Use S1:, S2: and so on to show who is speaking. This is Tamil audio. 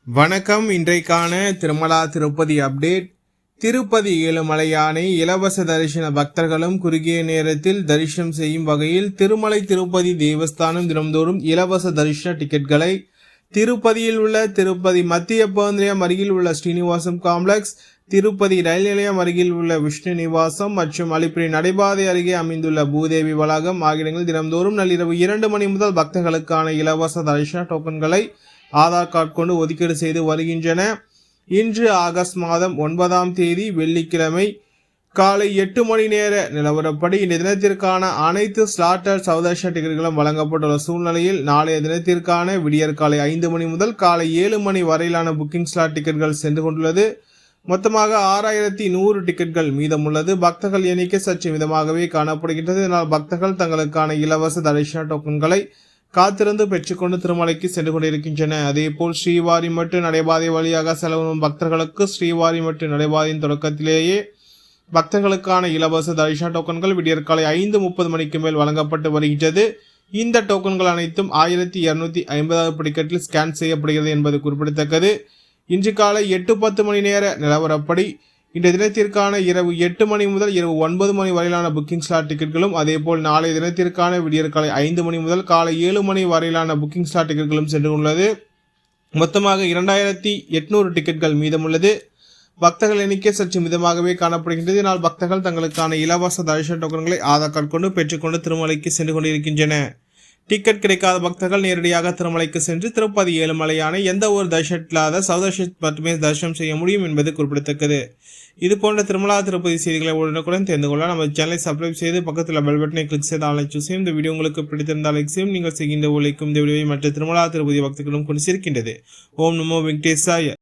S1: வணக்கம். இன்றைக்கான திருமலா திருப்பதி அப்டேட். திருப்பதி ஏழுமலையானை இலவச தரிசன பக்தர்களும் குறுகிய நேரத்தில் தரிசனம் செய்யும் வகையில் திருமலை திருப்பதி தேவஸ்தானம் தினம்தோறும் இலவச தரிசன டிக்கெட்களை திருப்பதியில் உள்ள திருப்பதி மத்திய பேந்திரம் அருகில் உள்ள ஸ்ரீனிவாசம் காம்ப்ளெக்ஸ், திருப்பதி ரயில் நிலையம் அருகில் உள்ள விஷ்ணு நிவாசம் மற்றும் அலிப்பிரி நடைபாதை அருகே அமைந்துள்ள பூதேவி வளாகம் ஆகிய இடங்களில் தினம்தோறும் நள்ளிரவு 2 மணி முதல் பக்தர்களுக்கான இலவச தரிசன டோக்கன்களை ஆதார் கார்டு கொண்டு ஒதுக்கீடு செய்து வருகின்றன. இன்று ஆகஸ்ட் மாதம் 9ஆம் தேதி வெள்ளிக்கிழமை காலை 8 மணி நேர நிலவரப்படி இந்த தினத்திற்கான அனைத்து ஸ்லாட்டர் சௌதர்ஷன டிக்கெட்டுகளும் வழங்கப்பட்டுள்ள சூழ்நிலையில் நாளைய தினத்திற்கான விடியற் காலை 5 மணி முதல் காலை 7 மணி வரையிலான புக்கிங் ஸ்லாட் டிக்கெட்டுகள் சென்று கொண்டுள்ளது. மொத்தமாக 6100 டிக்கெட்டுகள் மீதமுள்ளது. பக்தர்கள் எண்ணிக்கை சற்று மிதமாகவே காணப்படுகின்றது. இதனால் பக்தர்கள் தங்களுக்கான இலவச தரிசன டோக்கன்களை காத்திருந்து பெற்றுக்கொண்டு திருமலைக்கு சென்று கொண்டிருக்கின்றன. அதேபோல் ஸ்ரீவாரிமட்டு நடைபாதை வழியாக செலவும் பக்தர்களுக்கு ஸ்ரீவாரிமட்டு நடைபாதையின் தொடக்கத்திலேயே பக்தர்களுக்கான இலவச தரிசன டோக்கன்கள் விடியற்காலை 5:30 மணிக்கு மேல் வழங்கப்பட்டு வருகின்றது. இந்த டோக்கன்கள் அனைத்தும் 1250 டிக்கெட்டில் ஸ்கேன் செய்யப்படுகிறது என்பது குறிப்பிடத்தக்கது. இன்று காலை 8:10 மணி நேர நிலவரப்படி இந்த தினத்திற்கான இரவு 8 மணி முதல் இரவு 9 மணி வரையிலான புக்கிங் ஸ்லாட் டிக்கெட்டுகளும் அதேபோல் நாளைய தினத்திற்கான விடியற்காலை 5 மணி முதல் காலை 7 மணி வரையிலான புக்கிங் ஸ்லாட் டிக்கெட்டுகளும் சென்று உள்ளது. மொத்தமாக 2800 டிக்கெட்டுகள் மீதமுள்ளது. பக்தர்கள் எண்ணிக்கை சற்று மிதமாகவே காணப்படுகின்றது. இதனால் பக்தர்கள் தங்களுக்கான இலவச தரிசன டோக்கன்களை ஆதார் கார்டு கொண்டு பெற்றுக்கொண்டு திருமலைக்கு சென்று கொண்டிருக்கின்றன. டிக்கெட் கிடைக்காத பக்தர்கள் நேரடியாக திருமலைக்கு சென்று திருப்பதி ஏழுமலையான எந்த ஒரு தரிசனம் இல்லாத சௌதர்ஷன் மட்டுமே தரிசனம் செய்ய முடியும் என்பது குறிப்பிடத்தக்கது. இது போன்ற திருமலா திருப்பதி செய்திகளை உடனுக்குடன் தெரிந்து கொள்ள நம்ம சேனலை சப்ஸ்கிரைப் செய்து பக்கத்தில் பெல் பட்டனை கிளிக் செய்து ஆன்லைன் சூஸ் செய்யும். இந்த வீடியோ உங்களுக்கு பிடித்திருந்தால் லைக் செய்யும். நீங்கள் செய்கின்ற உழைக்கும் இந்த வீடியோவை மற்ற திருமலா திருப்பதி பக்தர்களும் கொண்டு சேர்க்கின்றது. ஓம் நமோ வெங்கடேசாய.